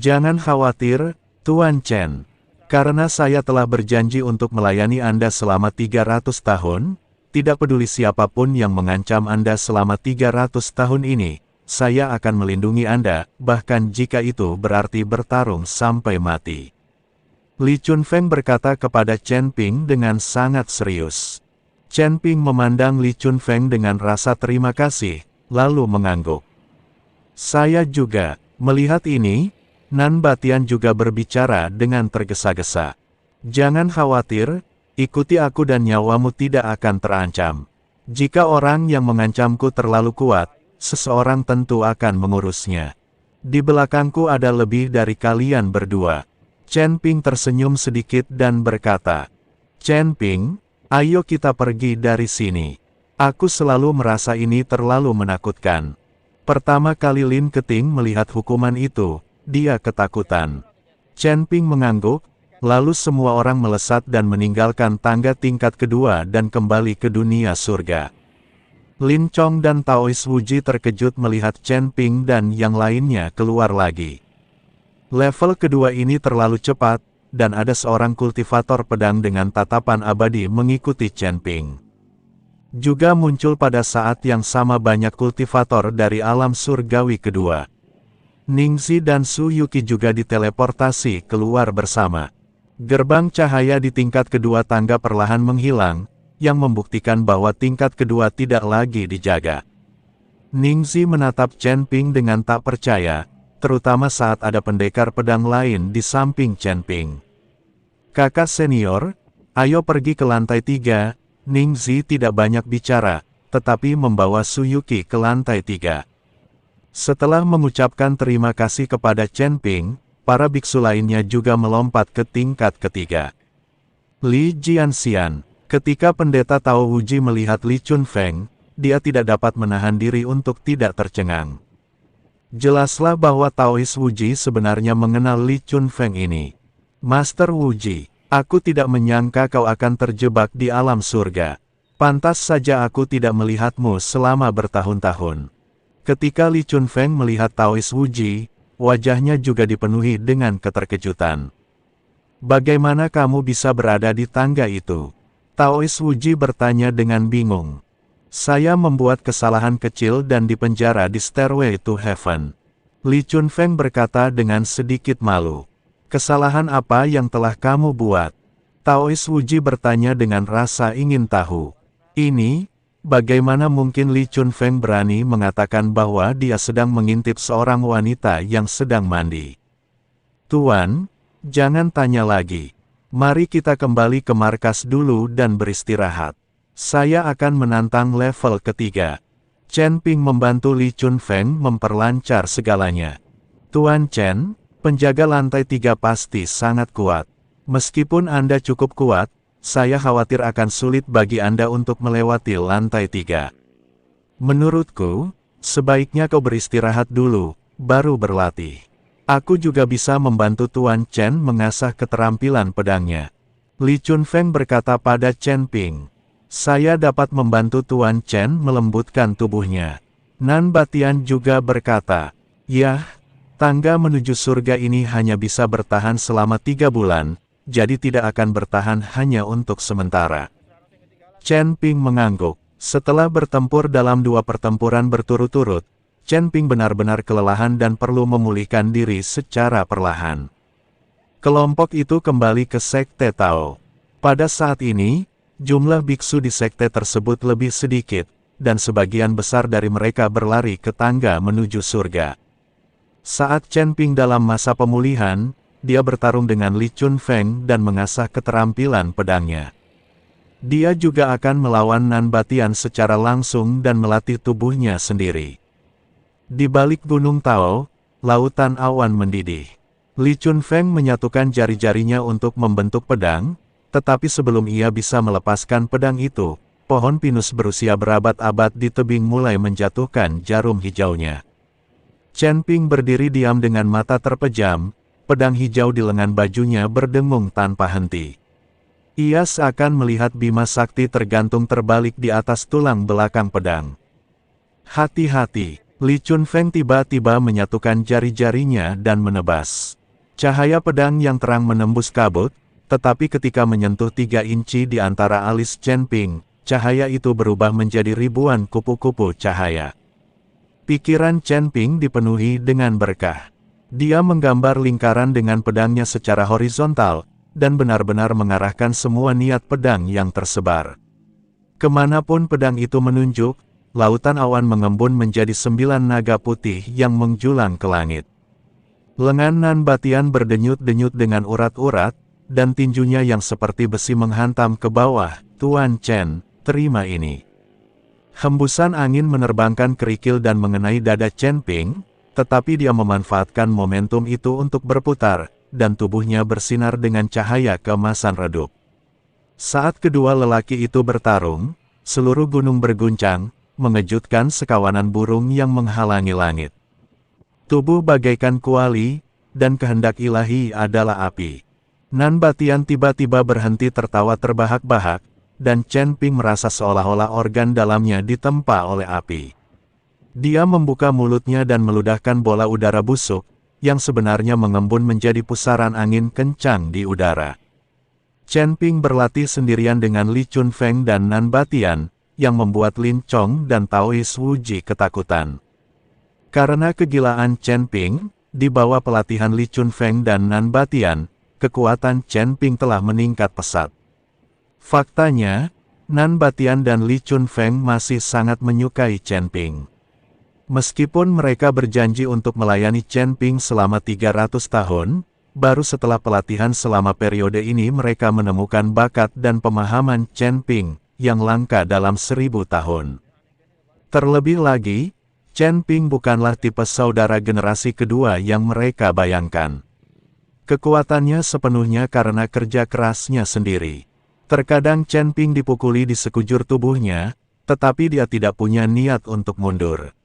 Jangan khawatir, Tuan Chen. Karena saya telah berjanji untuk melayani Anda selama 300 tahun, tidak peduli siapapun yang mengancam Anda selama 300 tahun ini, saya akan melindungi Anda, bahkan jika itu berarti bertarung sampai mati. Li Chunfeng berkata kepada Chen Ping dengan sangat serius. Chen Ping memandang Li Chunfeng dengan rasa terima kasih, lalu mengangguk. Saya juga, melihat ini, Nan Batian juga berbicara dengan tergesa-gesa. Jangan khawatir, ikuti aku dan nyawamu tidak akan terancam. Jika orang yang mengancamku terlalu kuat, seseorang tentu akan mengurusnya. Di belakangku ada lebih dari kalian berdua. Chen Ping tersenyum sedikit dan berkata, Chen Ping, ayo kita pergi dari sini. Aku selalu merasa ini terlalu menakutkan. Pertama kali Lin Keting melihat hukuman itu, dia ketakutan. Chen Ping mengangguk, lalu semua orang melesat dan meninggalkan tangga tingkat kedua dan kembali ke dunia surga. Lin Chong dan Taois Wuji terkejut melihat Chen Ping dan yang lainnya keluar lagi. Level kedua ini terlalu cepat, dan ada seorang kultivator pedang dengan tatapan abadi mengikuti Chen Ping. Juga muncul pada saat yang sama banyak kultivator dari alam surgawi kedua. Ningxi dan Su Yuki juga diteleportasi keluar bersama. Gerbang cahaya di tingkat kedua tangga perlahan menghilang, yang membuktikan bahwa tingkat kedua tidak lagi dijaga. Ningxi menatap Chen Ping dengan tak percaya, terutama saat ada pendekar pedang lain di samping Chen Ping. Kakak senior, ayo pergi ke lantai 3, Ningxi tidak banyak bicara, tetapi membawa Su Yuki ke lantai 3. Setelah mengucapkan terima kasih kepada Chen Ping, para biksu lainnya juga melompat ke tingkat ketiga. Li Jianxian, ketika pendeta Tao Wuji melihat Li Chunfeng, dia tidak dapat menahan diri untuk tidak tercengang. Jelaslah bahwa Taois Wuji sebenarnya mengenal Li Chunfeng ini. Master Wuji, aku tidak menyangka kau akan terjebak di alam surga. Pantas saja aku tidak melihatmu selama bertahun-tahun. Ketika Li Chunfeng melihat Taois Wuji, wajahnya juga dipenuhi dengan keterkejutan. Bagaimana kamu bisa berada di tangga itu? Taois Wuji bertanya dengan bingung. Saya membuat kesalahan kecil dan dipenjara di Stairway to Heaven. Li Chunfeng berkata dengan sedikit malu. Kesalahan apa yang telah kamu buat? Taois Wuji bertanya dengan rasa ingin tahu. Ini, bagaimana mungkin Li Chunfeng berani mengatakan bahwa dia sedang mengintip seorang wanita yang sedang mandi? Tuan, jangan tanya lagi. Mari kita kembali ke markas dulu dan beristirahat. Saya akan menantang level ketiga. Chen Ping membantu Li Chunfeng memperlancar segalanya. Tuan Chen, penjaga lantai 3 pasti sangat kuat. Meskipun Anda cukup kuat, saya khawatir akan sulit bagi Anda untuk melewati lantai 3. Menurutku, sebaiknya kau beristirahat dulu, baru berlatih. Aku juga bisa membantu Tuan Chen mengasah keterampilan pedangnya. Li Chunfeng berkata pada Chen Ping. Saya dapat membantu Tuan Chen melembutkan tubuhnya. Nan Batian juga berkata, Yah, tangga menuju surga ini hanya bisa bertahan selama 3 bulan, jadi tidak akan bertahan hanya untuk sementara. Chen Ping mengangguk. Setelah bertempur dalam 2 pertempuran berturut-turut, Chen Ping benar-benar kelelahan dan perlu memulihkan diri secara perlahan. Kelompok itu kembali ke Sekte Tao. Pada saat ini, jumlah biksu di sekte tersebut lebih sedikit, dan sebagian besar dari mereka berlari ke tangga menuju surga. Saat Chen Ping dalam masa pemulihan, dia bertarung dengan Li Chunfeng dan mengasah keterampilan pedangnya. Dia juga akan melawan Nan Batian secara langsung dan melatih tubuhnya sendiri. Di balik Gunung Tao, lautan awan mendidih. Li Chunfeng menyatukan jari-jarinya untuk membentuk pedang, tetapi sebelum ia bisa melepaskan pedang itu, pohon pinus berusia berabad-abad di tebing mulai menjatuhkan jarum hijaunya. Chen Ping berdiri diam dengan mata terpejam, pedang hijau di lengan bajunya berdengung tanpa henti. Ia seakan melihat Bima Sakti tergantung terbalik di atas tulang belakang pedang. Hati-hati, Li Chunfeng tiba-tiba menyatukan jari-jarinya dan menebas. Cahaya pedang yang terang menembus kabut, tetapi ketika menyentuh 3 inci di antara alis Chen Ping, cahaya itu berubah menjadi ribuan kupu-kupu cahaya. Pikiran Chen Ping dipenuhi dengan berkah. Dia menggambar lingkaran dengan pedangnya secara horizontal, dan benar-benar mengarahkan semua niat pedang yang tersebar. Kemanapun pedang itu menunjuk, lautan awan mengembun menjadi 9 naga putih yang menjulang ke langit. Lengan Nan Batian berdenyut-denyut dengan urat-urat, dan tinjunya yang seperti besi menghantam ke bawah. Tuan Chen, terima ini. Hembusan angin menerbangkan kerikil dan mengenai dada Chen Ping, tetapi dia memanfaatkan momentum itu untuk berputar, dan tubuhnya bersinar dengan cahaya keemasan redup. Saat kedua lelaki itu bertarung, seluruh gunung berguncang, mengejutkan sekawanan burung yang menghalangi langit. Tubuh bagaikan kuali, dan kehendak ilahi adalah api. Nan Batian tiba-tiba berhenti tertawa terbahak-bahak, dan Chen Ping merasa seolah-olah organ dalamnya ditempa oleh api. Dia membuka mulutnya dan meludahkan bola udara busuk, yang sebenarnya mengembun menjadi pusaran angin kencang di udara. Chen Ping berlatih sendirian dengan Li Chunfeng dan Nan Batian, yang membuat Lin Chong dan Taois Wuji ketakutan. Karena kegilaan Chen Ping, di bawah pelatihan Li Chunfeng dan Nan Batian, kekuatan Chen Ping telah meningkat pesat. Faktanya, Nan Batian dan Li Chunfeng masih sangat menyukai Chen Ping. Meskipun mereka berjanji untuk melayani Chen Ping selama 300 tahun, baru setelah pelatihan selama periode ini mereka menemukan bakat dan pemahaman Chen Ping, yang langka dalam 1000 tahun. Terlebih lagi, Chen Ping bukanlah tipe saudara generasi kedua yang mereka bayangkan. Kekuatannya sepenuhnya karena kerja kerasnya sendiri. Terkadang Chen Ping dipukuli di sekujur tubuhnya, tetapi dia tidak punya niat untuk mundur.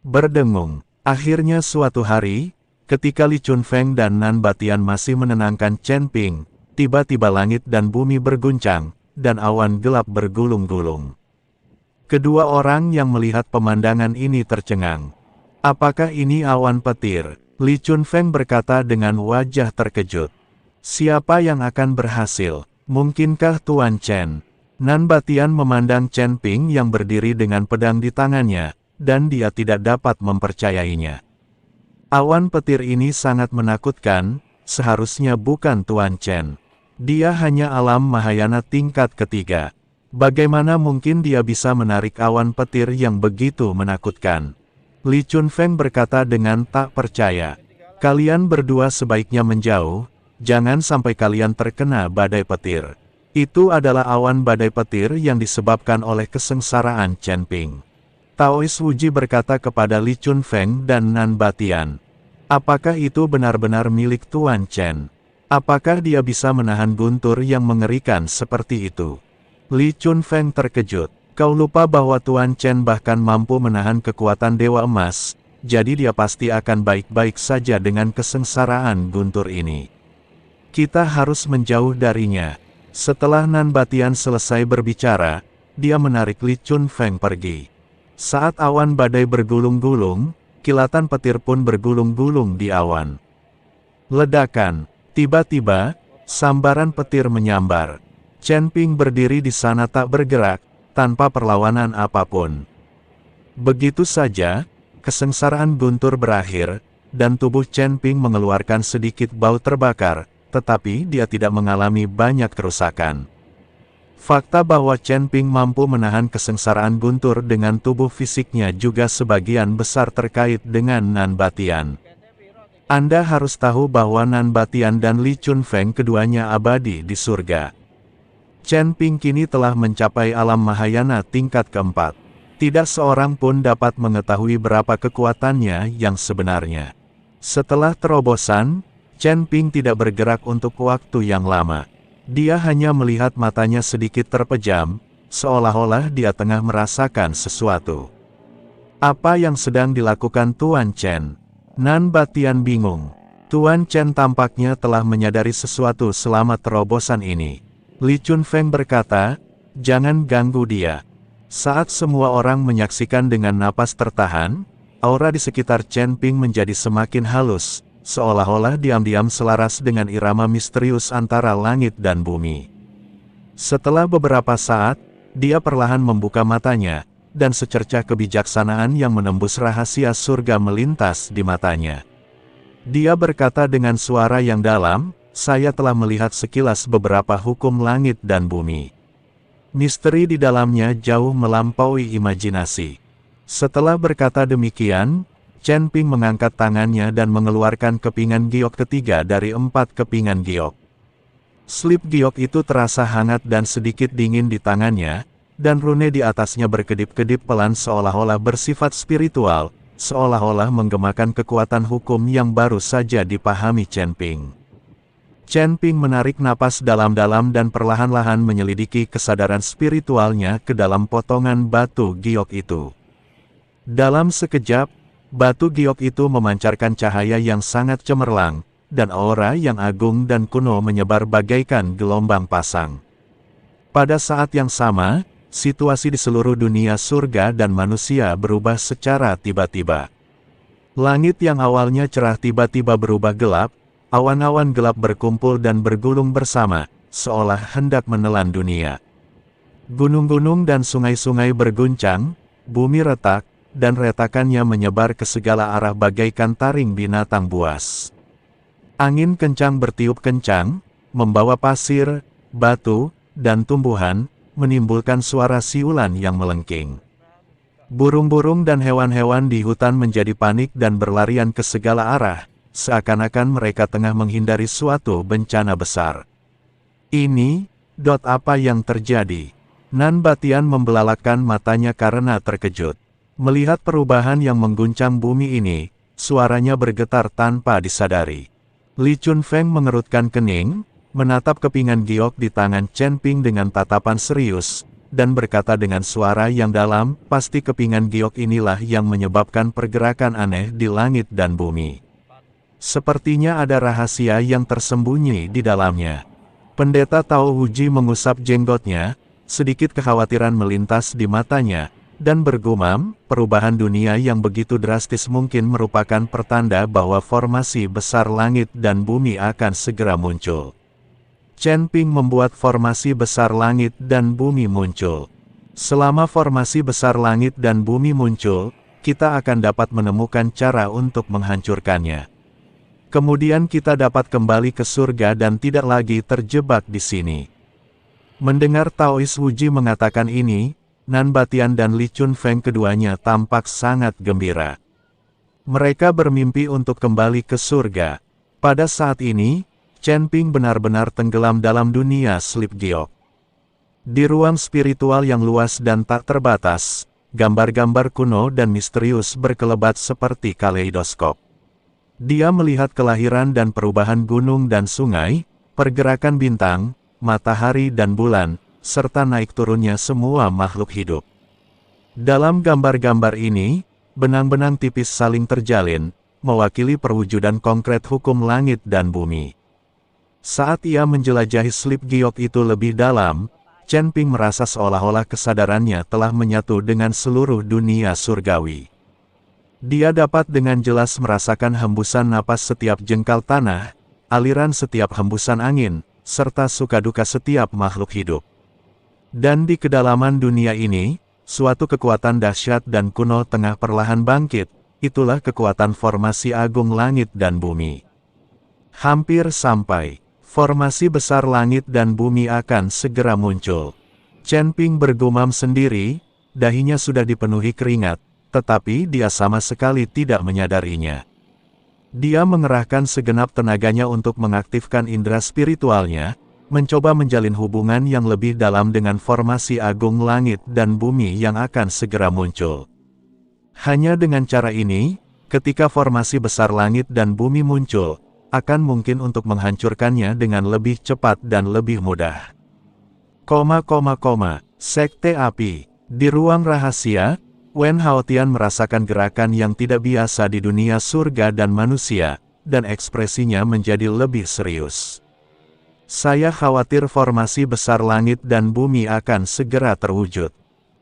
Berdengung, akhirnya suatu hari, ketika Li Chunfeng dan Nan Batian masih menenangkan Chen Ping, tiba-tiba langit dan bumi berguncang, dan awan gelap bergulung-gulung. Kedua orang yang melihat pemandangan ini tercengang. Apakah ini awan petir? Li Chunfeng berkata dengan wajah terkejut. Siapa yang akan berhasil? Mungkinkah Tuan Chen? Nan Batian memandang Chen Ping yang berdiri dengan pedang di tangannya, dan dia tidak dapat mempercayainya. Awan petir ini sangat menakutkan, seharusnya bukan Tuan Chen. Dia hanya alam Mahayana tingkat ketiga. Bagaimana mungkin dia bisa menarik awan petir yang begitu menakutkan? Li Chunfeng berkata dengan tak percaya. Kalian berdua sebaiknya menjauh, jangan sampai kalian terkena badai petir. Itu adalah awan badai petir yang disebabkan oleh kesengsaraan Chen Ping. Taois Wuji berkata kepada Li Chunfeng dan Nan Batian. Apakah itu benar-benar milik Tuan Chen? Apakah dia bisa menahan guntur yang mengerikan seperti itu? Li Chunfeng terkejut. Kau lupa bahwa Tuan Chen bahkan mampu menahan kekuatan Dewa Emas, jadi dia pasti akan baik-baik saja dengan kesengsaraan guntur ini. Kita harus menjauh darinya. Setelah Nan Batian selesai berbicara, dia menarik Li Chunfeng pergi. Saat awan badai bergulung-gulung, kilatan petir pun bergulung-gulung di awan. Ledakan. Tiba-tiba, sambaran petir menyambar. Chen Ping berdiri di sana tak bergerak, tanpa perlawanan apapun. Begitu saja, kesengsaraan guntur berakhir, dan tubuh Chen Ping mengeluarkan sedikit bau terbakar, tetapi dia tidak mengalami banyak kerusakan. Fakta bahwa Chen Ping mampu menahan kesengsaraan guntur dengan tubuh fisiknya juga sebagian besar terkait dengan Nan Batian. Anda harus tahu bahwa Nan Batian dan Li Chunfeng keduanya abadi di surga. Chen Ping kini telah mencapai alam Mahayana tingkat keempat. Tidak seorang pun dapat mengetahui berapa kekuatannya yang sebenarnya. Setelah terobosan, Chen Ping tidak bergerak untuk waktu yang lama. Dia hanya melihat matanya sedikit terpejam, seolah-olah dia tengah merasakan sesuatu. Apa yang sedang dilakukan Tuan Chen? Nan Batian bingung. Tuan Chen tampaknya telah menyadari sesuatu selama terobosan ini. Li Chunfeng berkata, jangan ganggu dia. Saat semua orang menyaksikan dengan napas tertahan, aura di sekitar Chen Ping menjadi semakin halus, seolah-olah diam-diam selaras dengan irama misterius antara langit dan bumi. Setelah beberapa saat, dia perlahan membuka matanya, dan secercah kebijaksanaan yang menembus rahasia surga melintas di matanya. Dia berkata dengan suara yang dalam, "Saya telah melihat sekilas beberapa hukum langit dan bumi. Misteri di dalamnya jauh melampaui imajinasi." Setelah berkata demikian, Chen Ping mengangkat tangannya dan mengeluarkan kepingan giok ketiga dari 4 kepingan giok. Slip giok itu terasa hangat dan sedikit dingin di tangannya, dan rune di atasnya berkedip-kedip pelan seolah-olah bersifat spiritual, seolah-olah menggemakan kekuatan hukum yang baru saja dipahami Chen Ping. Chen Ping menarik napas dalam-dalam dan perlahan-lahan menyelidiki kesadaran spiritualnya ke dalam potongan batu giok itu. Dalam sekejap, batu giok itu memancarkan cahaya yang sangat cemerlang, dan aura yang agung dan kuno menyebar bagaikan gelombang pasang. Pada saat yang sama, situasi di seluruh dunia surga dan manusia berubah secara tiba-tiba. Langit yang awalnya cerah tiba-tiba berubah gelap, awan-awan gelap berkumpul dan bergulung bersama, seolah hendak menelan dunia. Gunung-gunung dan sungai-sungai berguncang, bumi retak, dan retakannya menyebar ke segala arah bagaikan taring binatang buas. Angin kencang bertiup kencang, membawa pasir, batu, dan tumbuhan, menimbulkan suara siulan yang melengking. Burung-burung dan hewan-hewan di hutan menjadi panik dan berlarian ke segala arah, seakan-akan mereka tengah menghindari suatu bencana besar. Ini, apa yang terjadi? Nan Batian membelalakkan matanya karena terkejut. Melihat perubahan yang mengguncang bumi ini, suaranya bergetar tanpa disadari. Li Chunfeng mengerutkan kening, menatap kepingan giok di tangan Chen Ping dengan tatapan serius, dan berkata dengan suara yang dalam, "Pasti kepingan giok inilah yang menyebabkan pergerakan aneh di langit dan bumi. Sepertinya ada rahasia yang tersembunyi di dalamnya." Pendeta Tao Huji mengusap jenggotnya, sedikit kekhawatiran melintas di matanya, dan bergumam, perubahan dunia yang begitu drastis mungkin merupakan pertanda bahwa formasi besar langit dan bumi akan segera muncul. Chen Ping membuat formasi besar langit dan bumi muncul. Selama formasi besar langit dan bumi muncul, kita akan dapat menemukan cara untuk menghancurkannya. Kemudian kita dapat kembali ke surga dan tidak lagi terjebak di sini. Mendengar Taois Wuji mengatakan ini, Nan Batian dan Li Chunfeng keduanya tampak sangat gembira. Mereka bermimpi untuk kembali ke surga. Pada saat ini, Chen Ping benar-benar tenggelam dalam dunia slip giok. Di ruang spiritual yang luas dan tak terbatas, gambar-gambar kuno dan misterius berkelebat seperti kaleidoskop. Dia melihat kelahiran dan perubahan gunung dan sungai, pergerakan bintang, matahari dan bulan, serta naik turunnya semua makhluk hidup. Dalam gambar-gambar ini, benang-benang tipis saling terjalin, mewakili perwujudan konkret hukum langit dan bumi. Saat ia menjelajahi slip giok itu lebih dalam, Chen Ping merasa seolah-olah kesadarannya telah menyatu dengan seluruh dunia surgawi. Dia dapat dengan jelas merasakan hembusan napas setiap jengkal tanah, aliran setiap hembusan angin, serta suka-duka setiap makhluk hidup. Dan di kedalaman dunia ini, suatu kekuatan dahsyat dan kuno tengah perlahan bangkit, itulah kekuatan formasi agung langit dan bumi. Hampir sampai, formasi besar langit dan bumi akan segera muncul. Chen Ping bergumam sendiri, dahinya sudah dipenuhi keringat, tetapi dia sama sekali tidak menyadarinya. Dia mengerahkan segenap tenaganya untuk mengaktifkan indera spiritualnya, mencoba menjalin hubungan yang lebih dalam dengan formasi agung langit dan bumi yang akan segera muncul. Hanya dengan cara ini, ketika formasi besar langit dan bumi muncul, akan mungkin untuk menghancurkannya dengan lebih cepat dan lebih mudah. Sekte api. Di ruang rahasia, Wen Haotian merasakan gerakan yang tidak biasa di dunia surga dan manusia, dan ekspresinya menjadi lebih serius. "Saya khawatir formasi besar langit dan bumi akan segera terwujud."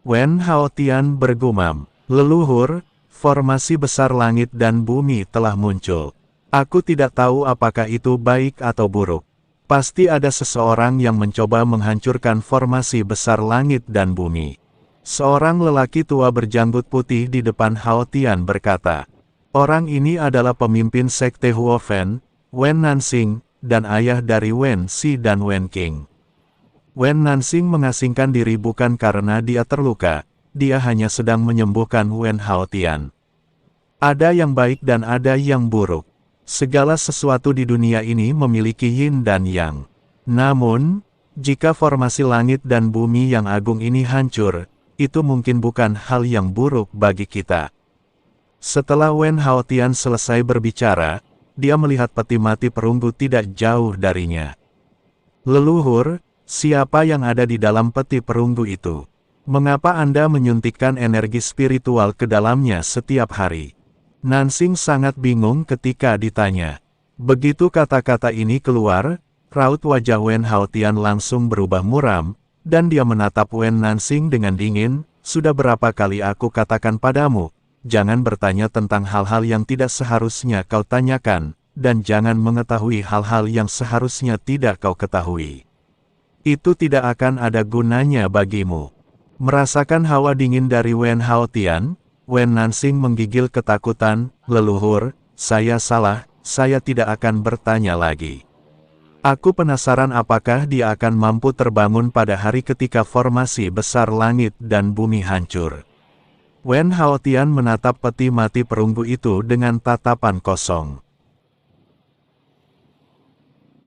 Wen Haotian bergumam, "Leluhur, Formasi besar langit dan bumi telah muncul. Aku tidak tahu apakah itu baik atau buruk. Pasti ada seseorang yang mencoba menghancurkan formasi besar langit dan bumi. Seorang lelaki tua berjanggut putih di depan Hao Tian berkata, orang ini adalah pemimpin sekte Huofen, Wen Nanxing, dan ayah dari Wen Xi dan Wen Qing. Wen Nanxing mengasingkan diri bukan karena dia terluka, dia hanya sedang menyembuhkan Wen Hao Tian. Ada yang baik dan ada yang buruk. Segala sesuatu di dunia ini memiliki yin dan yang. Namun, jika formasi langit dan bumi yang agung ini hancur, itu mungkin bukan hal yang buruk bagi kita. Setelah Wen Hao Tian selesai berbicara, dia melihat peti mati perunggu tidak jauh darinya. Leluhur, siapa yang ada di dalam peti perunggu itu? Mengapa Anda menyuntikkan energi spiritual ke dalamnya setiap hari? Nanxing sangat bingung ketika ditanya. Begitu kata-kata ini keluar, raut wajah Wen Hao Tian langsung berubah muram, dan dia menatap Wen Nanxing dengan dingin. Sudah berapa kali aku katakan padamu, jangan bertanya tentang hal-hal yang tidak seharusnya kau tanyakan, dan jangan mengetahui hal-hal yang seharusnya tidak kau ketahui. Itu tidak akan ada gunanya bagimu. Merasakan hawa dingin dari Wen Hao Tian, Wen Nanxing menggigil ketakutan. Leluhur, saya salah, saya tidak akan bertanya lagi. Aku penasaran apakah dia akan mampu terbangun pada hari ketika formasi besar langit dan bumi hancur. Wen Hao Tian menatap peti mati perunggu itu dengan tatapan kosong.